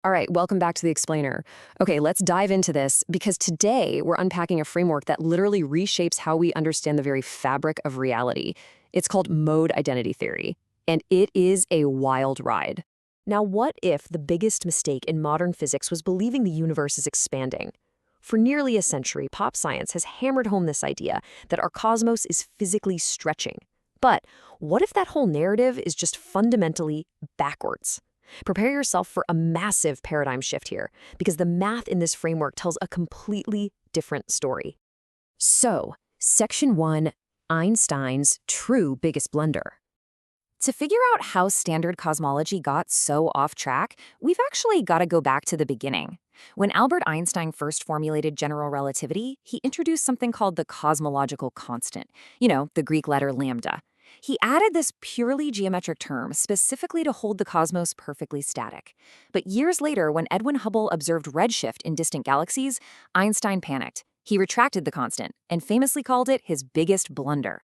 All right, welcome back to the Explainer. Okay, let's dive into this because today we're unpacking a framework that literally reshapes how we understand the very fabric of reality. It's called mode identity theory, and it is a wild ride. Now, what if the biggest mistake in modern physics was believing the universe is expanding? For nearly a century, pop science has hammered home this idea that our cosmos is physically stretching. But what if that whole narrative is just fundamentally backwards? Prepare yourself for a massive paradigm shift here, because the math in this framework tells a completely different story. So, Section 1, Einstein's true biggest blunder. To figure out how standard cosmology got so off track, we've actually got to go back to the beginning. When Albert Einstein first formulated general relativity, he introduced something called the cosmological constant, the Greek letter lambda. He added this purely geometric term specifically to hold the cosmos perfectly static. But years later, when Edwin Hubble observed redshift in distant galaxies, Einstein panicked. He retracted the constant and famously called it his biggest blunder.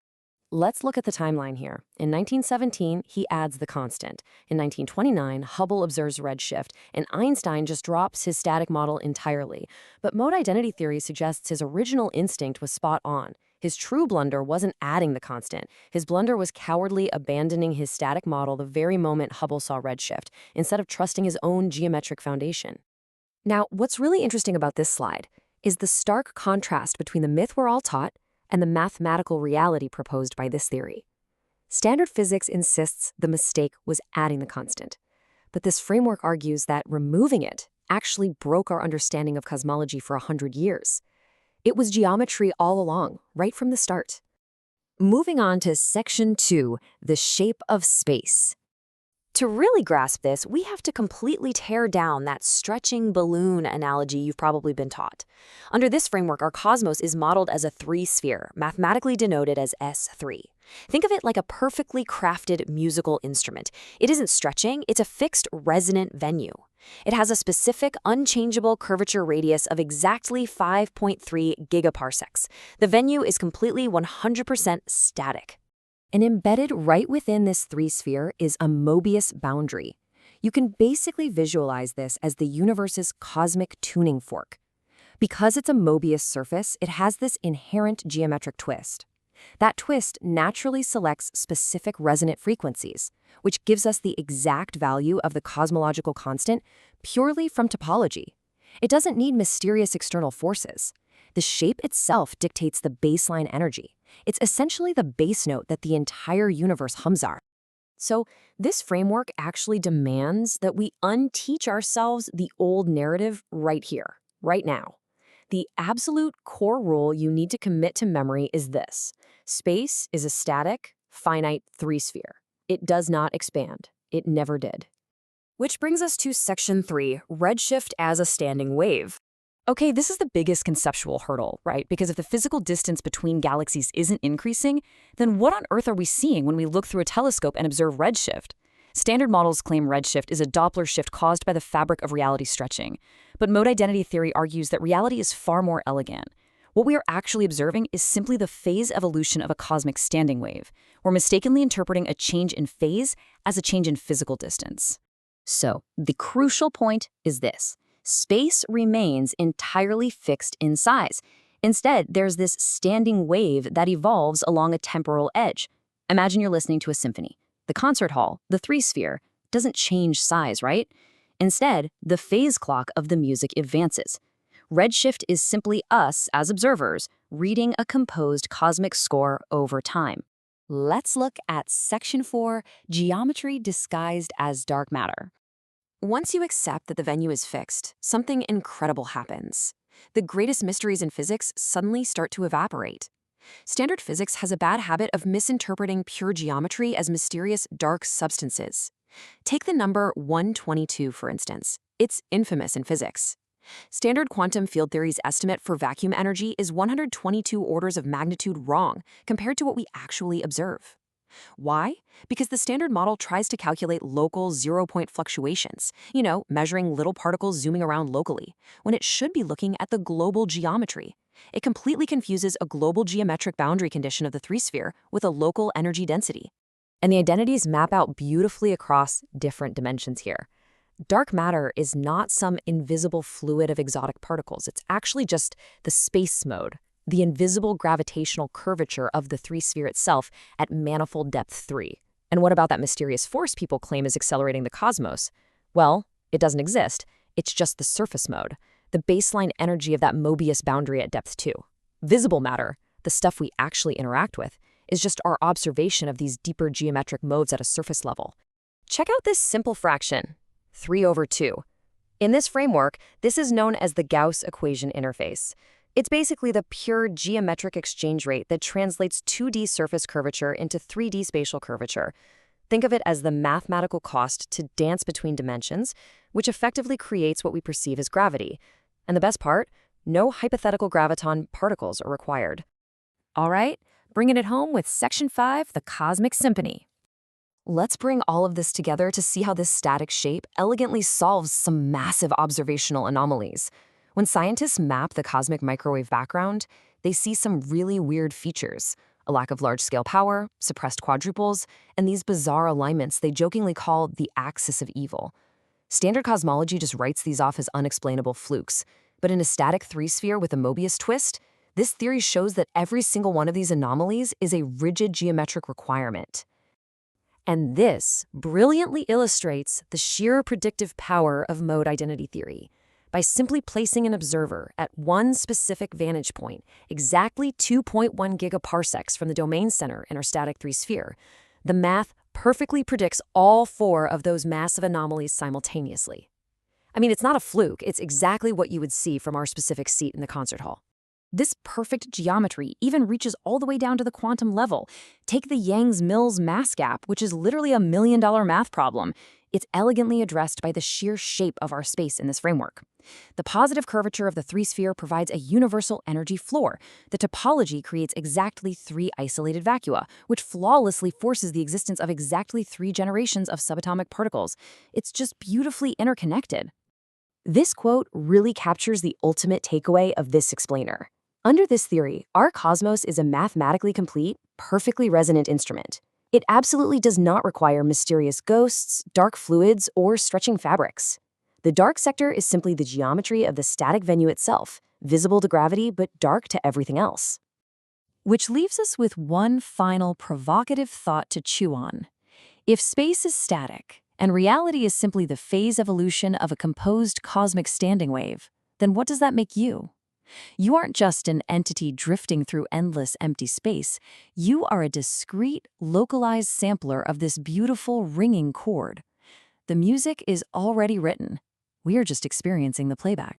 Let's look at the timeline here. In 1917, he adds the constant. In 1929, Hubble observes redshift, and Einstein just drops his static model entirely. But mode identity theory suggests his original instinct was spot on. His true blunder wasn't adding the constant. His blunder was cowardly abandoning his static model the very moment Hubble saw redshift, instead of trusting his own geometric foundation. Now, what's really interesting about this slide is the stark contrast between the myth we're all taught and the mathematical reality proposed by this theory. Standard physics insists the mistake was adding the constant, but this framework argues that removing it actually broke our understanding of cosmology for 100 years. It was geometry all along, right from the start. Moving on to Section 2, the shape of space. To really grasp this, we have to completely tear down that stretching balloon analogy you've probably been taught. Under this framework, our cosmos is modeled as a three-sphere, mathematically denoted as S3. Think of it like a perfectly crafted musical instrument. It isn't stretching, it's a fixed resonant venue. It has a specific, unchangeable curvature radius of exactly 5.3 gigaparsecs. The venue is completely 100% static. And embedded right within this three-sphere is a Möbius boundary. You can basically visualize this as the universe's cosmic tuning fork. Because it's a Möbius surface, it has this inherent geometric twist. That twist naturally selects specific resonant frequencies, which gives us the exact value of the cosmological constant purely from topology. It doesn't need mysterious external forces. The shape itself dictates the baseline energy. It's essentially the bass note that the entire universe hums on. So this framework actually demands that we unteach ourselves the old narrative right here, right now. The absolute core rule you need to commit to memory is this: space is a static, finite three-sphere. It does not expand. It never did. Which brings us to Section 3, redshift as a standing wave. Okay, this is the biggest conceptual hurdle, right? Because if the physical distance between galaxies isn't increasing, then what on earth are we seeing when we look through a telescope and observe redshift? Standard models claim redshift is a Doppler shift caused by the fabric of reality stretching. But mode identity theory argues that reality is far more elegant. What we are actually observing is simply the phase evolution of a cosmic standing wave. We're mistakenly interpreting a change in phase as a change in physical distance. So, the crucial point is this: space remains entirely fixed in size. Instead, there's this standing wave that evolves along a temporal edge. Imagine you're listening to a symphony. The concert hall, the three-sphere, doesn't change size, right? Instead, the phase clock of the music advances. Redshift is simply us, as observers, reading a composed cosmic score over time. Let's look at Section 4, geometry disguised as dark matter. Once you accept that the venue is fixed, something incredible happens. The greatest mysteries in physics suddenly start to evaporate. Standard physics has a bad habit of misinterpreting pure geometry as mysterious dark substances. Take the number 122, for instance. It's infamous in physics. Standard quantum field theory's estimate for vacuum energy is 122 orders of magnitude wrong compared to what we actually observe. Why? Because the standard model tries to calculate local zero-point fluctuations, measuring little particles zooming around locally, when it should be looking at the global geometry. It completely confuses a global geometric boundary condition of the three-sphere with a local energy density. And the identities map out beautifully across different dimensions here. Dark matter is not some invisible fluid of exotic particles. It's actually just the space mode, the invisible gravitational curvature of the three-sphere itself at manifold depth 3. And what about that mysterious force people claim is accelerating the cosmos? Well, it doesn't exist. It's just the surface mode, the baseline energy of that Möbius boundary at depth 2. Visible matter, the stuff we actually interact with, is just our observation of these deeper geometric modes at a surface level. Check out this simple fraction, 3/2. In this framework, this is known as the Gauss equation interface. It's basically the pure geometric exchange rate that translates 2D surface curvature into 3D spatial curvature. Think of it as the mathematical cost to dance between dimensions, which effectively creates what we perceive as gravity. And the best part? No hypothetical graviton particles are required. All right, bringing it home with Section 5, the Cosmic Symphony. Let's bring all of this together to see how this static shape elegantly solves some massive observational anomalies. When scientists map the cosmic microwave background, they see some really weird features: a lack of large-scale power, suppressed quadruples, and these bizarre alignments they jokingly call the axis of evil. Standard cosmology just writes these off as unexplainable flukes, but in a static three-sphere with a Möbius twist, this theory shows that every single one of these anomalies is a rigid geometric requirement. And this brilliantly illustrates the sheer predictive power of mode identity theory. By simply placing an observer at one specific vantage point, exactly 2.1 gigaparsecs from the domain center in our static three-sphere, the math perfectly predicts all 4 of those massive anomalies simultaneously. I mean, it's not a fluke, it's exactly what you would see from our specific seat in the concert hall. This perfect geometry even reaches all the way down to the quantum level. Take the Yang-Mills mass gap, which is literally a $1 million math problem. It's elegantly addressed by the sheer shape of our space in this framework. The positive curvature of the three-sphere provides a universal energy floor. The topology creates exactly 3 isolated vacua, which flawlessly forces the existence of exactly 3 generations of subatomic particles. It's just beautifully interconnected. This quote really captures the ultimate takeaway of this explainer. Under this theory, our cosmos is a mathematically complete, perfectly resonant instrument. It absolutely does not require mysterious ghosts, dark fluids, or stretching fabrics. The dark sector is simply the geometry of the static venue itself, visible to gravity but dark to everything else. Which leaves us with one final provocative thought to chew on. If space is static, and reality is simply the phase evolution of a composed cosmic standing wave, then what does that make you? You aren't just an entity drifting through endless empty space. You are a discrete, localized sampler of this beautiful ringing chord. The music is already written. We are just experiencing the playback.